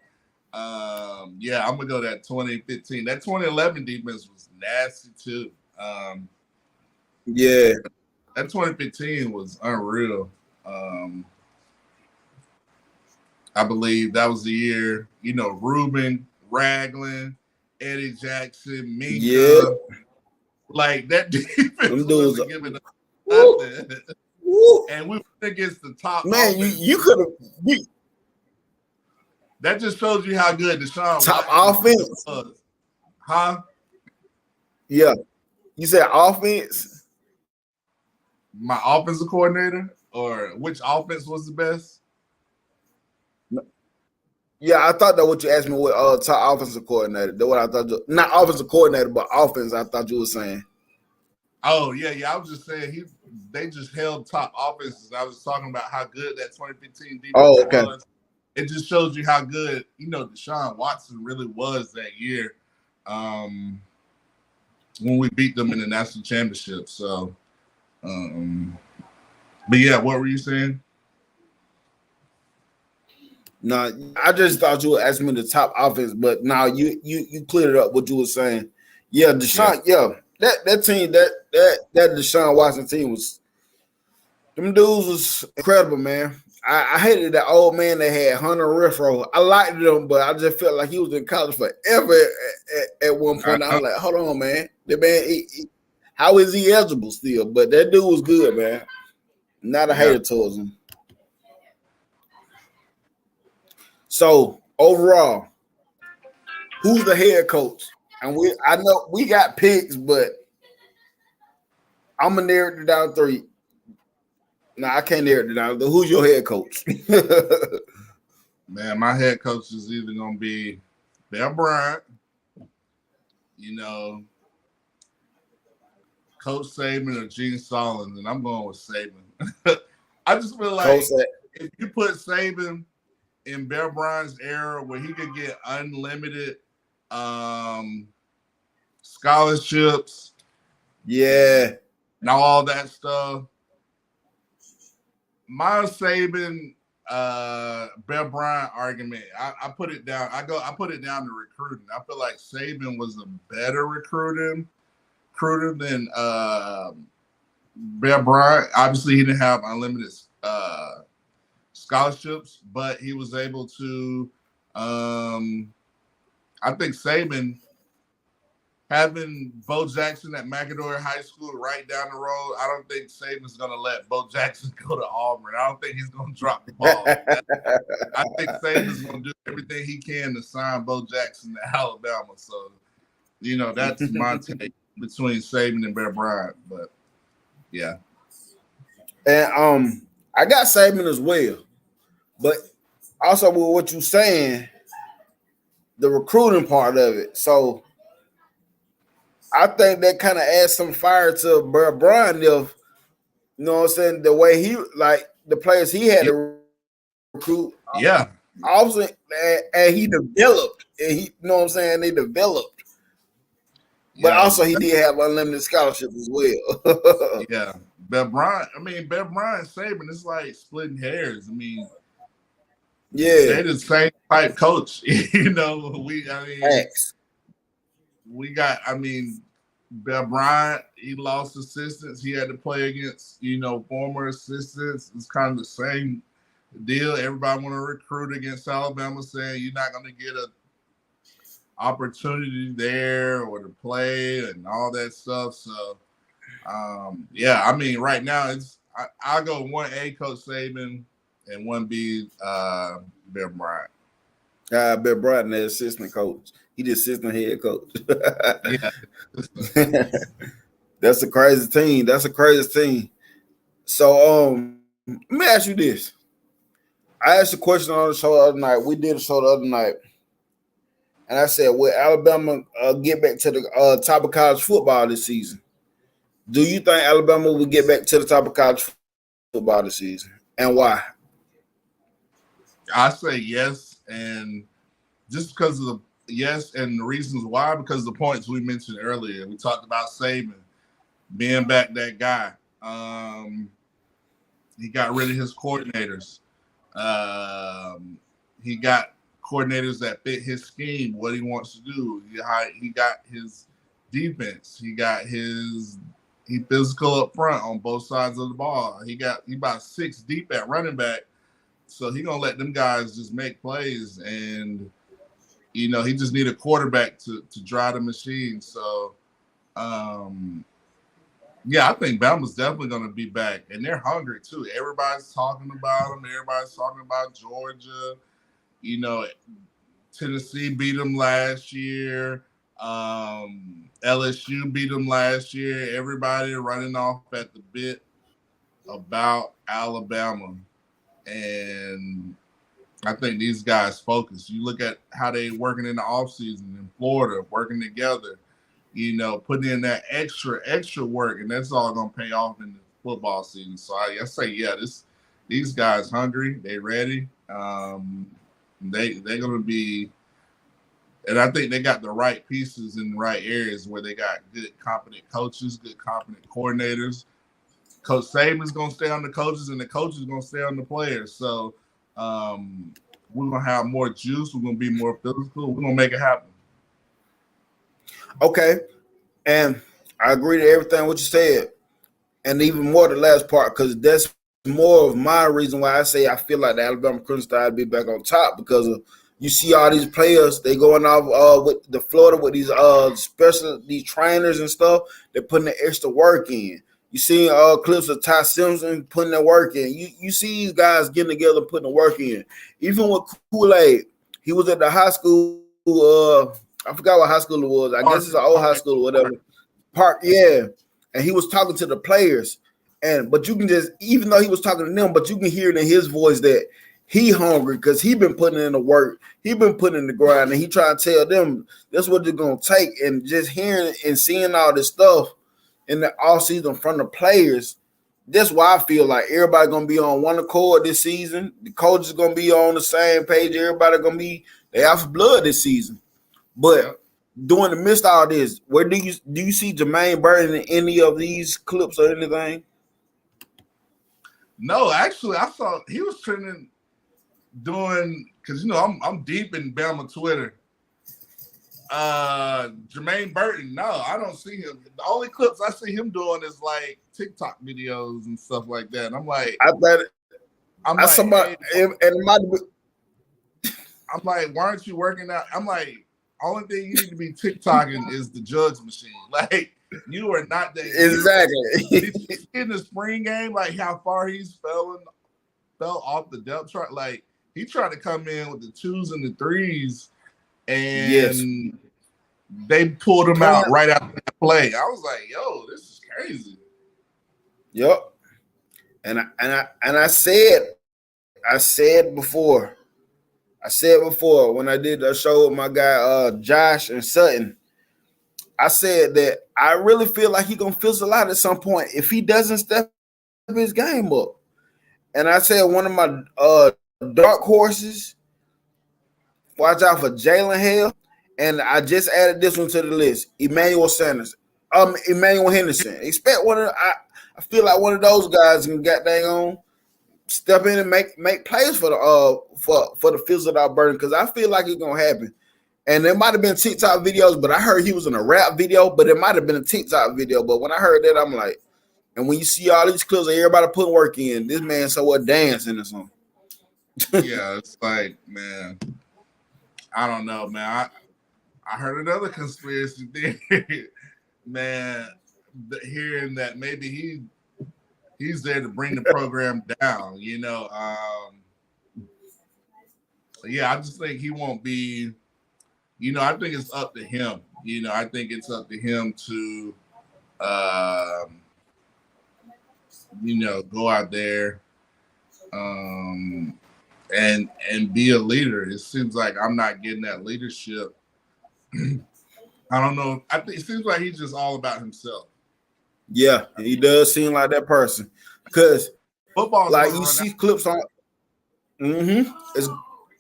I'm gonna go that 2015. That 2011 defense was nasty too. Yeah, that 2015 was unreal. I believe that was the year, Ruben, Ragland, Eddie Jackson, Minka. Yeah. Like that defense wasn't giving up woo, nothing. woo. And we were against the top. Man, you could have That just shows you how good Deshaun top Watson offense. was. Huh? Yeah. You said offense? My offensive coordinator? Or which offense was the best? Yeah, I thought that what you asked me with top offensive coordinator. That's what I thought. Not offensive coordinator, but offense. I thought you were saying. Oh yeah. I was just saying they just held top offenses. I was talking about how good that 2015 defense was. It just shows you how good Deshaun Watson really was that year when we beat them in the national championship. So, but yeah, what were you saying? No, I just thought you were asking me the top offense, but now you cleared it up what you were saying. Yeah, Deshaun. Yeah, that team that Deshaun Watson team was. Them dudes was incredible, man. I hated that old man that had Hunter Renfro. I liked him, but I just felt like he was in college forever at one point. I was like, hold on, man. The man, how is he eligible still? But that dude was good, man. Not a hater towards him. So overall, who's the head coach? And I know we got picks, but I'm gonna narrow it down 3. No, I can't narrow it down. Who's your head coach? Man, my head coach is either gonna be Bear Bryant, Coach Saban or Gene Stallings, and I'm going with Saban. I just feel like if you put Saban in Bear Bryant's era where he could get unlimited scholarships, yeah, Now all that stuff. My Saban, Bear Bryant argument. I put it down. I put it down to recruiting. I feel like Saban was a better recruiter than Bear Bryant. Obviously, he didn't have unlimited scholarships, but he was able to. I think Saban, having Bo Jackson at McAdory High School right down the road, I don't think Saban's going to let Bo Jackson go to Auburn. I don't think he's going to drop the ball. I think Saban's going to do everything he can to sign Bo Jackson to Alabama. So, that's my take between Saban and Bear Bryant. But, yeah. And I got Saban as well. But also with what you're saying, the recruiting part of it. So, I think that kind of adds some fire to Bear Bryant if, you know what I'm saying, the way he, like, the players he had to recruit. Yeah. Obviously, and he developed. And he, you know what I'm saying, they developed. But also he did have unlimited scholarships as well. Yeah. Bear Bryant, Saban, it's like splitting hairs. I mean, they're the same type coach. Bear Bryant, he lost assistants. He had to play against, former assistants. It's kind of the same deal. Everybody want to recruit against Alabama, saying you're not going to get a opportunity there or to play and all that stuff. So, right now I'll go 1A Coach Saban and 1B Bear Bryant. Bear Bryant, the assistant coach. He the assistant head coach. That's a crazy team. So let me ask you this. I asked a question on the show the other night. We did a show the other night. And I said, will Alabama get back to the top of college football this season? Do you think Alabama will get back to the top of college football this season? And why? I say yes. And just because of the yes and the reasons why, because of the points we mentioned earlier. We talked about Saban being back that guy. He got rid of his coordinators. He got coordinators that fit his scheme, what he wants to do. He got his defense. He physical up front on both sides of the ball. He about 6 deep at running back. So he gonna let them guys just make plays, and he just need a quarterback to drive the machine. So I think Bama's definitely gonna be back, and they're hungry too. Everybody's talking about them. Everybody's talking about Georgia. Tennessee beat them last year. LSU beat them last year. Everybody running off at the bit about Alabama. And I think these guys focus. You look at how they working in the offseason in Florida, working together, putting in that extra work, and that's all going to pay off in the football season. So I say, these guys hungry. They ready. They're going to be, and I think they got the right pieces in the right areas where they got good, competent coaches, good, competent coordinators. Coach Saban's going to stay on the coaches, and the coaches are going to stay on the players. So we're going to have more juice. We're going to be more physical. We're going to make it happen. Okay. And I agree to everything what you said, and even more the last part, because that's more of my reason why I say I feel like the Alabama Crimson Tide will be back on top, because of you see all these players, they going off with the Florida with these these trainers and stuff. They're putting the extra work in. You see clips of Ty Simpson putting the work in. You see these guys getting together, putting the work in. Even with Kool-Aid, he was at the high school. I forgot what high school it was. I guess it's an old high school or whatever. Park, yeah. And he was talking to the players. But you can just, even though he was talking to them, but you can hear it in his voice that he hungry because he been putting in the work. He been putting in the grind, and he trying to tell them that's what they're going to take. And just hearing and seeing all this stuff in the offseason from the players, that's why I feel like everybody going to be on one accord this season. The coaches going to be on the same page. Everybody going to be, they out for blood this season. But during the midst of all this, where do you see Jermaine Burton in any of these clips or anything? No, actually, I saw he was trending doing because I'm deep in Bama Twitter. Jermaine Burton, no, I don't see him. The only clips I see him doing is like TikTok videos and stuff like that. And I'm like, I thought I'm I like, somebody hey, and it might be, I'm like, why aren't you working out? I'm like, only thing you need to be TikToking is the jugs machine. Like, you are not that. exactly. Did you see in the spring game, like how far he's fell off the depth chart? Like, he tried to come in with the 2s and the 3s, Yes. and they pulled him Point. out right after that play. I was like, yo, this is crazy. Yep. And I said before when I did a show with my guy Josh and Sutton, I said that I really feel like he gonna fizzle out at some point if he doesn't step his game up. And I said one of my dark horses, watch out for Jalen Hale. And I just added this one to the list. Emmanuel Henderson. Expect I feel like one of those guys can get dang on step in and make plays for the fizzled out Burton, because I feel like it's gonna happen. And there might have been TikTok videos, but I heard he was in a rap video, but it might have been a TikTok video. But when I heard that, I'm like, and when you see all these clips of everybody putting work in, this man somewhat dancing or something. Yeah, it's like, man, I don't know, man. I heard another conspiracy theory, man, hearing that maybe he's there to bring the program down, yeah, I just think he won't be, I think it's up to him. I think it's up to him to, go out there and be a leader. It seems like I'm not getting that leadership. I don't know. I think it seems like he's just all about himself. Yeah, he does seem like that person. Because football's like going to you run see out. clips on,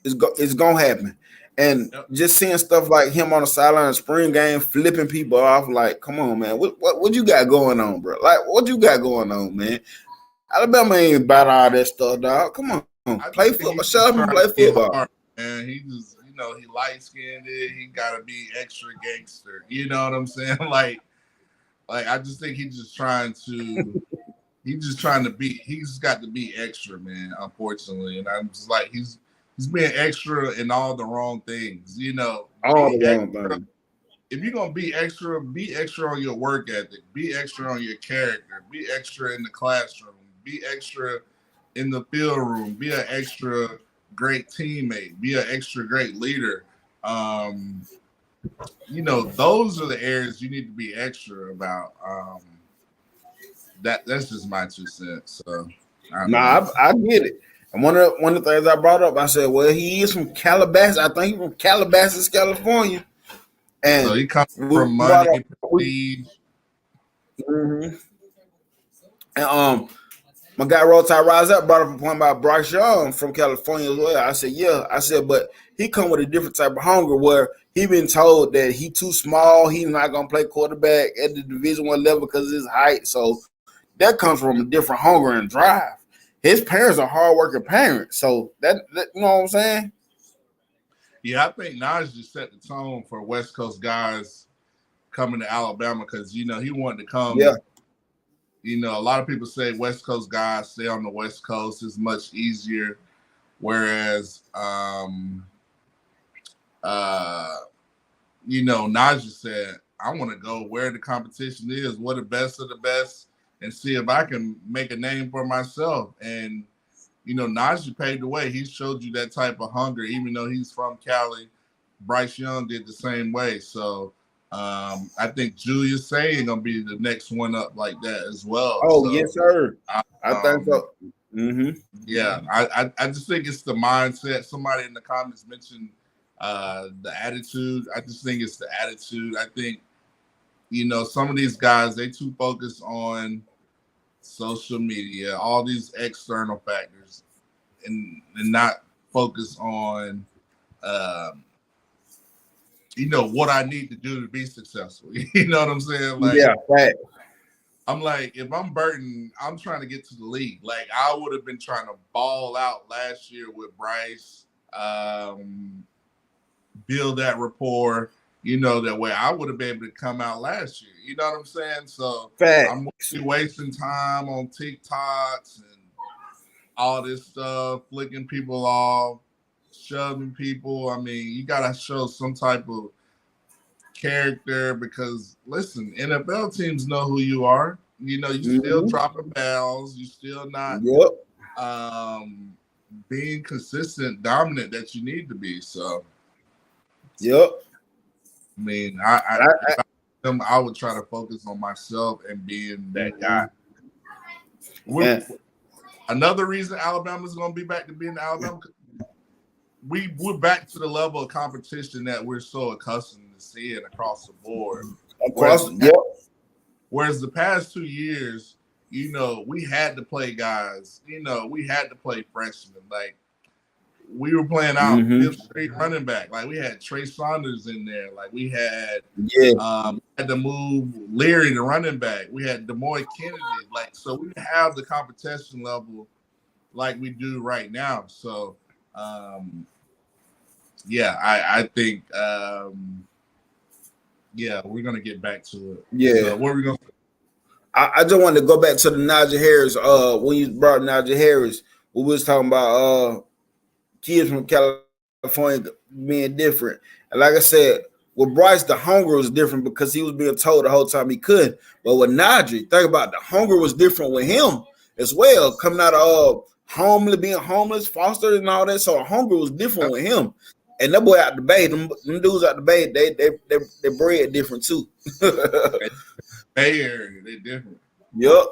it's gonna happen. And just seeing stuff like him on the sideline of spring game flipping people off, like, come on, man, what you got going on, bro? Like, what you got going on, man? Alabama ain't about all that stuff, dog. Come on, I play think football. he's Shut just up and trying play to be football. hard, and he just, he light skinned it. He got to be extra gangster. You know what I'm saying? Like I just think he's just trying to. He's got to be extra, man, unfortunately. And I'm just like, he's being extra in all the wrong things, All be the wrong extra. thing. If you're going to be extra on your work ethic, be extra on your character, be extra in the classroom, be extra in the field room, be an extra great teammate, be an extra great leader. Those are the areas you need to be extra about. That's just my 2 cents. So I get it. And one of the things I brought up, I said, well, he is from Calabasas. I think he's from Calabasas, California. And so he comes we from brought money, up, prestige. and my guy Roll Tide Rise Up brought up a point about Bryce Young from California as well. I said, yeah. I said, but he come with a different type of hunger where he been told that he too small. He's not gonna play quarterback at the Division I level because of his height. So that comes from a different hunger and drive. His parents are hardworking parents, so that you know what I'm saying. Yeah, I think Najee set the tone for West Coast guys coming to Alabama because he wanted to come. Yeah. A lot of people say West Coast guys stay on the West Coast is much easier, whereas Najee said, I want to go where the competition is, where the best of the best, and see if I can make a name for myself. And Najee paved the way. He showed you that type of hunger, even though he's from Cali. Bryce Young did the same way. So I think Julius Saying gonna be the next one up like that as well. Oh, so, yes, sir. I think so. Yeah, I just think it's the mindset. Somebody in the comments mentioned the attitude. I just think it's the attitude. I think some of these guys, they too focused on social media, all these external factors, and not focus on what I need to do to be successful. You know what I'm saying? Like, Yeah, fact. I'm like, if I'm Burton, I'm trying to get to the league. Like, I would have been trying to ball out last year with Bryce, build that rapport. That way I would have been able to come out last year. You know what I'm saying? So I'm going Facts. to be wasting time on TikToks and all this stuff, flicking people off, shoving people. I mean, you got to show some type of character because, listen, NFL teams know who you are. You still dropping balls. You still not Yep. being consistent, dominant that you need to be. So, Yep. I mean, if I would try to focus on myself and being that guy. Another reason Alabama's going to be back to being Alabama, we're back to the level of competition that we're so accustomed to seeing across the board. Whereas the past 2 years, we had to play guys. We had to play freshmen. Like, we were playing out fifth straight running back. Like, we had Trey Saunders in there. Like, we had had to move Leary to running back. We had DeMoy Kennedy. Like, so we have the competition level like we do right now. So, I think, we're gonna get back to it. Yeah. So what are we gonna? I just wanted to go back to the Najee Harris. When you brought Najee Harris, we was talking about kids from California being different. And like I said, with Bryce, the hunger was different because he was being told the whole time he couldn't. But with Najee, think about it, the hunger was different with him as well, coming out of being homeless, fostered, and all that. So the hunger was different with him. And that boy out the bay, them dudes out the bay, they bred different too. Bay Area, they're different. Yep.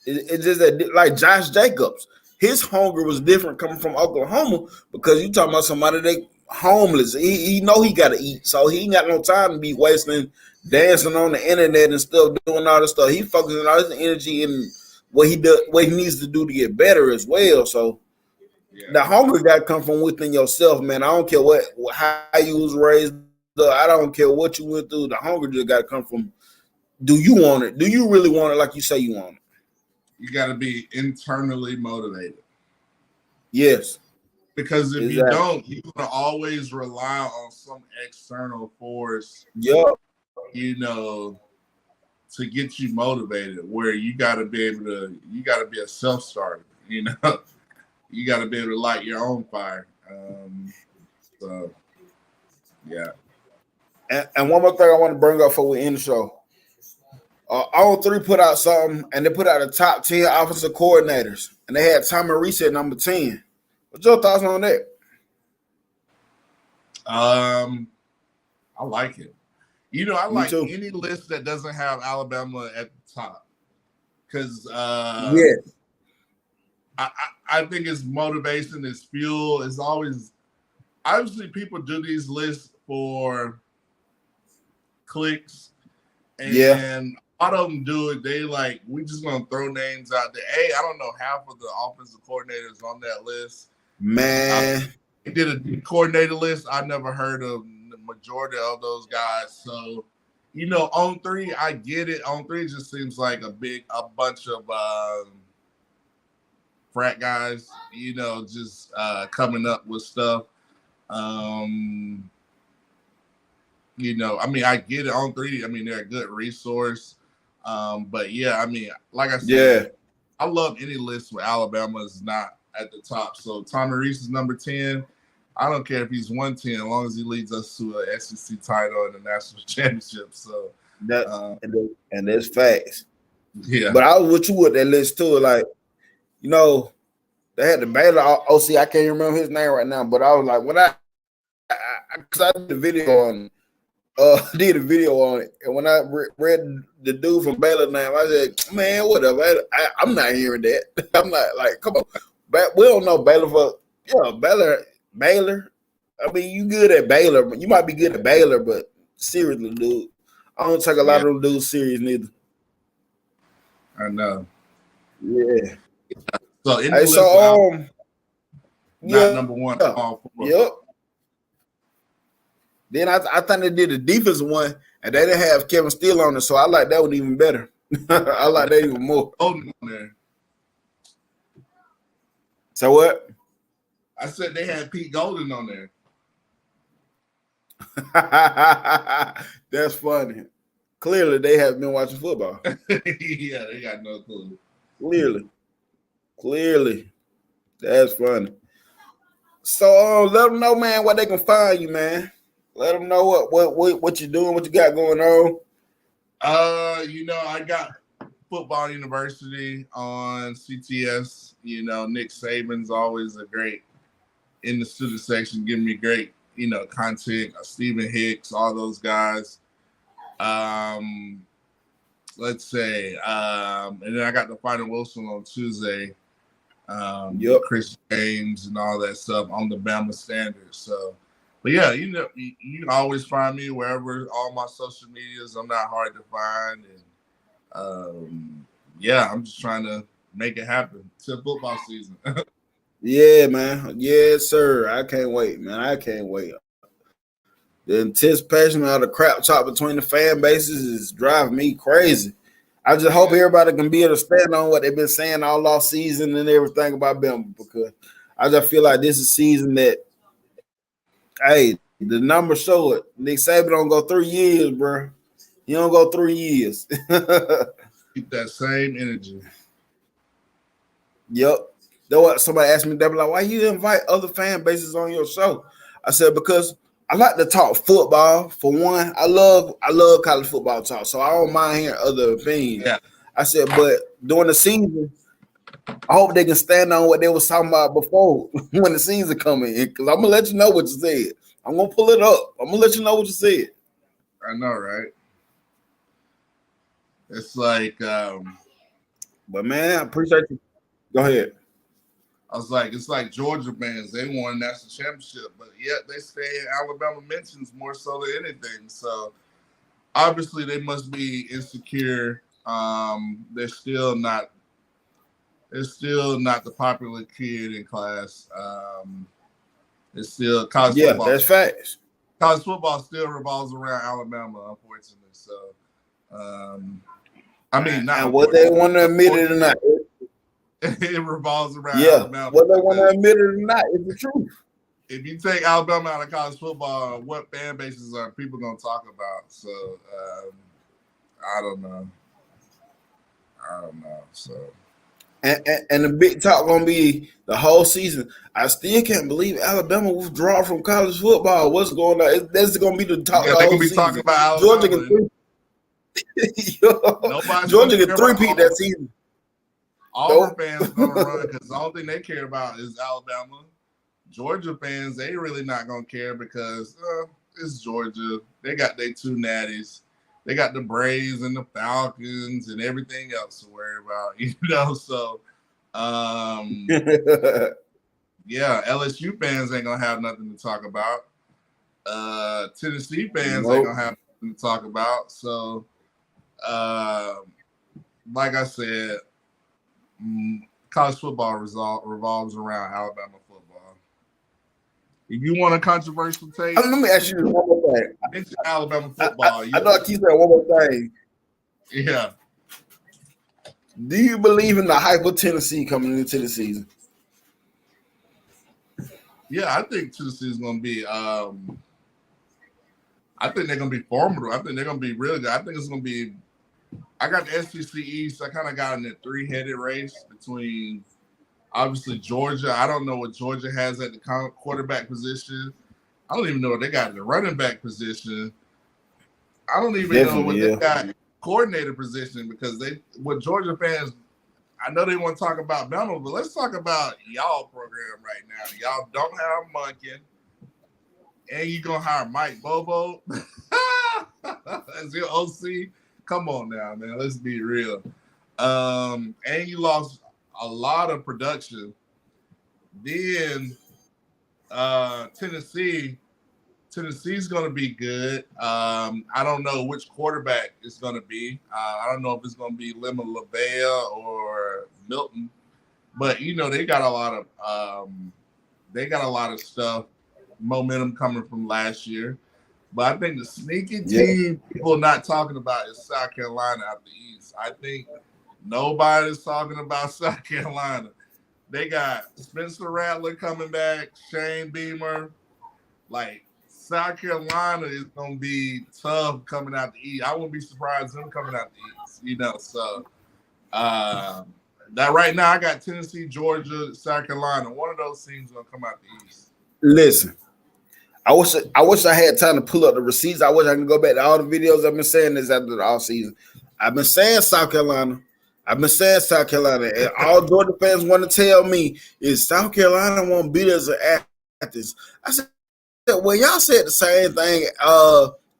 It's just that, like Josh Jacobs, his hunger was different coming from Oklahoma because you talking about somebody that homeless. He know he got to eat, so he ain't got no time to be wasting dancing on the internet and stuff, doing all this stuff. He focusing all his energy in what he needs to do to get better as well. So the hunger got to come from within yourself, man. I don't care how you was raised up. I don't care what you went through. The hunger just got to come from. Do you want it? Do you really want it like you say you want it? You got to be internally motivated. Yes. Because if you don't, you're going to always rely on some external force, to get you motivated, where you got to be a self-starter, you got to be able to light your own fire. And one more thing I want to bring up before we end the show. On 3 put out something, and they put out the top 10 offensive coordinators, and they had Tommy Reese at number 10. What's your thoughts on that? I like it. I like too. any list that doesn't have Alabama at the top, because I think it's motivation, it's fuel. It's always, obviously people do these lists for clicks, and a lot of them do it. They like, we just gonna throw names out there. Hey, I don't know half of the offensive coordinators on that list. Man, they did a coordinator list. I never heard of the majority of those guys. So, on 3, I get it. On 3 just seems like a bunch of frat guys, just coming up with stuff. I mean, I get it. On 3, I mean, they're a good resource. But yeah, I mean, like I said, I love any list where Alabama is not at the top. So Tommy Reese is number 10. I don't care if he's 110, as long as he leads us to an SEC title and a national championship. So and that's facts. Yeah. But I was with you with that list too. Like, they had the Baylor OC. I can't remember his name right now, but I was like, when I did a video on it, and when I read the dude from Baylor name, I said, man, whatever. I'm not hearing that. I'm not like, come on. We don't know Baylor Baylor. I mean, you good at Baylor, but you might be good at Baylor, but seriously, dude, I don't take a lot of them dudes serious neither. I know. Yeah. So in the list, not number 1. Yep. Then I think they did the defensive one, and they didn't have Kevin Steele on it, so I like that one even better. I like that even more. Golden on there. So what? I said they had Pete Golden on there. That's funny. Clearly, they haven't been watching football. Yeah, they got no clue. Clearly, that's funny. So let them know, man, where they can find you, man. Let them know what you're doing, what you got going on. I got Football University on CTS. Nick Saban's always a great in the student section, giving me great, content. Stephen Hicks, all those guys. Let's say, and then I got the Final Wilson on Tuesday. Chris James and all that stuff on the Bama Standard. So, but yeah, you can always find me wherever, all my social medias. I'm not hard to find, and I'm just trying to make it happen till football season. Yeah, man. Yes, sir. I can't wait, man. I can't wait. The anticipation of the crap talk between the fan bases is driving me crazy. I just hope everybody can be able to stand on what they've been saying all off season and everything about Bama, because I just feel like this is a season that, hey, the numbers show it. Nick Saban don't go 3 years, bro. He don't go 3 years. Keep that same energy. Yep. That's what somebody asked me. They were like, "Why you invite other fan bases on your show?" I said, because I like to talk football. For one, I love college football talk, so I don't mind hearing other opinions. Yeah. I said, but during the season, I hope they can stand on what they was talking about before when the season coming in, because I'm gonna let you know what you said. I'm gonna pull it up. I'm gonna let you know what you said. I know, right? It's like, but man, I appreciate you. Go ahead. I was like, it's like Georgia fans. They won a national championship, but yet they stay in Alabama mentions more so than anything. So obviously they must be insecure. They're still not the popular kid in class. It's still college football. Yeah, that's facts. College football still revolves around Alabama, unfortunately. So, I mean, not and what they want to admit it or not. It revolves around Alabama. Whether they want to admit it or not, it's the truth. If you take Alabama out of college football, what fan bases are people going to talk about? So, I don't know. So, and the big talk going to be the whole season. I still can't believe Alabama withdrew from college football. What's going on? That's going to be the talk. Yeah, they're going to be talking about Alabama. Georgia can three-peat that season. Auburn fans going to run because the only thing they care about is Alabama. Georgia fans, they really not going to care because it's Georgia. They got their 2 natties. They got the Braves and the Falcons and everything else to worry about, So, LSU fans ain't going to have nothing to talk about. Tennessee fans ain't going to have nothing to talk about. So, like I said, college football revolves around Alabama football. If you want a controversial take, let me ask you one more thing. It's Alabama football. I know I keep saying one more thing. Yeah. Do you believe in the hype of Tennessee coming into the season? Yeah, I think Tennessee is going to be. I think they're going to be formidable. I think they're going to be really good. I think it's going to be. I got the SEC East. I kind of got in a 3-headed race between, obviously, Georgia. I don't know what Georgia has at the quarterback position. I don't even know what they got in the running back position. I don't even know what they got coordinator position, because with Georgia fans, I know they want to talk about Bama, but let's talk about y'all program right now. Y'all don't have Munkin, and you're going to hire Mike Bobo as your OC. Come on now, man. Let's be real. And you lost a lot of production. Then Tennessee's going to be good. I don't know which quarterback it's going to be. I don't know if it's going to be Lemon LaVea or Milton, but they got a lot of stuff, momentum coming from last year. But I think the sneaky team people are not talking about is South Carolina out the East. I think nobody's talking about South Carolina. They got Spencer Rattler coming back, Shane Beamer. Like, South Carolina is going to be tough coming out the East. I wouldn't be surprised them coming out the East, So, that right now I got Tennessee, Georgia, South Carolina. One of those teams going to come out the East. Listen, I wish I had time to pull up the receipts. I wish I could go back to all the videos I've been saying this after the off season. I've been saying South Carolina. And all Georgia fans want to tell me is South Carolina won't beat us at Athens. I said, well, y'all said the same thing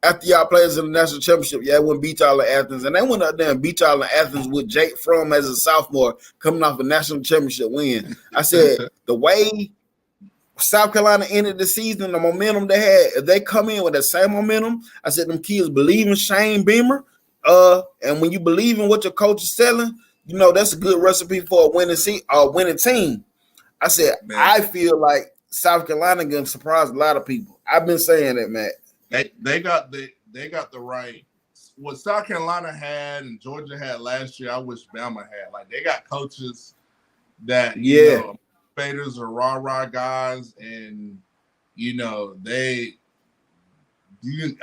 after y'all played us in the national championship. Yeah, wouldn't beat y'all at Athens. And they went up there and beat y'all in Athens with Jake Fromm as a sophomore coming off a national championship win. I said, the way South Carolina ended the season, the momentum they had, if they come in with that same momentum, I said them kids believe in Shane Beamer. And when you believe in what your coach is selling, that's a good recipe for a winning team. I said, man, I feel like South Carolina gonna surprise a lot of people. I've been saying that, man. They got the right. What South Carolina had and Georgia had last year, I wish Bama had. Like, they got coaches that faders are rah guys, and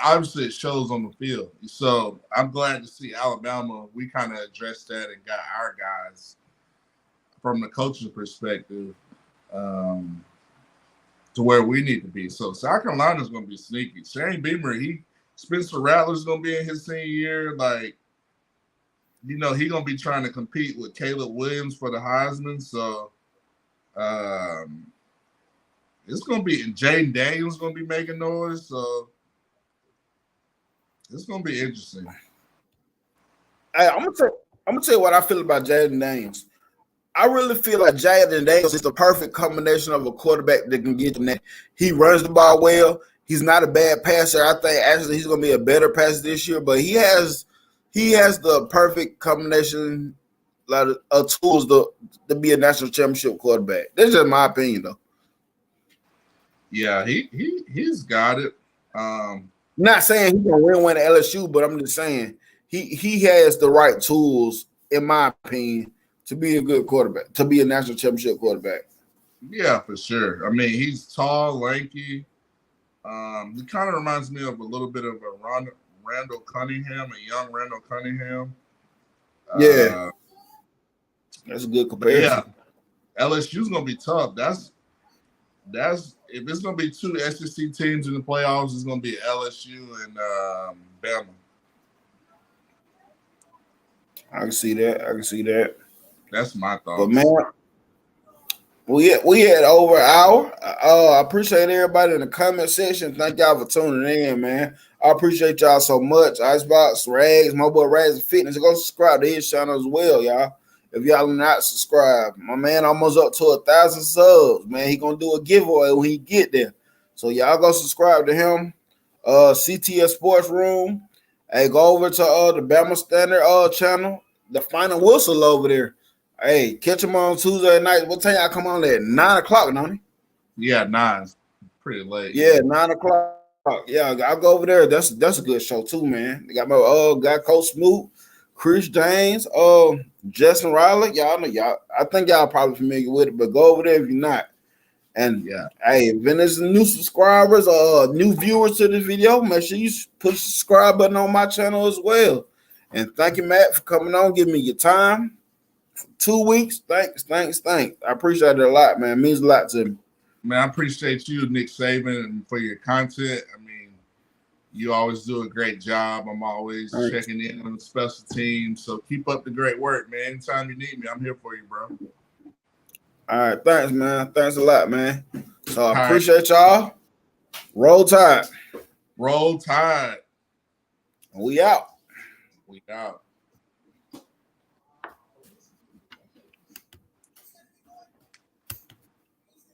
obviously it shows on the field. So I'm glad to see Alabama. We kind of addressed that and got our guys from the coaching perspective to where we need to be. So South Carolina is going to be sneaky. Shane Beamer, Spencer Rattler's going to be in his senior year. Like, he's going to be trying to compete with Caleb Williams for the Heisman. So it's going to be, and Jaden Daniels going to be making noise. So it's going to be interesting. Hey, I'm gonna tell you what I feel about Jaden Daniels. I really feel like Jaden Daniels is the perfect combination of a quarterback that can get that. He runs the ball well. He's not a bad passer. I think actually he's going to be a better passer this year, but he has the perfect combination of tools to be a national championship quarterback. That's just my opinion, though. Yeah, he's got it. Not saying he's going to win at LSU, but I'm just saying he has the right tools, in my opinion, to be a good quarterback, to be a national championship quarterback. Yeah, for sure. I mean, he's tall, lanky. He kind of reminds me of a little bit of a Randall Cunningham, a young Randall Cunningham. Yeah. That's a good comparison. Yeah, LSU's going to be tough. That's if it's going to be two SEC teams in the playoffs, it's going to be LSU and Bama. I can see that. That's my thoughts. But man, we had over an hour. I appreciate everybody in the comment section. Thank y'all for tuning in, man. I appreciate y'all so much. Icebox, Rags, my boy Rags Fitness. Go subscribe to his channel as well, y'all. If y'all are not subscribed, my man almost up to 1,000 subs. Man, he gonna do a giveaway when he get there. So y'all go subscribe to him. CTS Sports Room. Hey, go over to the Bama Standard channel. The final whistle over there. Hey, catch him on Tuesday night. What time y'all come on at? 9 o'clock, don't he? Yeah, 9. Pretty late. Yeah, 9 o'clock. Yeah, I'll go over there. That's a good show too, man. They got my guy Coach Smoot, Chris James, Justin Riley. Y'all know I think y'all probably familiar with it, but go over there if you're not. And hey, if there's new subscribers or new viewers to this video, make sure you push the subscribe button on my channel as well. And thank you, Matt, for coming on, giving me your time. 2 weeks. Thanks. I appreciate it a lot, man. It means a lot to me. Man, I appreciate you, Nick Saban, for your content. I mean, you always do a great job. I'm always checking in on the special teams. So keep up the great work, man. Anytime you need me, I'm here for you, bro. All right. Thanks, man. Thanks a lot, man. So I appreciate y'all. Roll Tide. Roll Tide. We out. We out.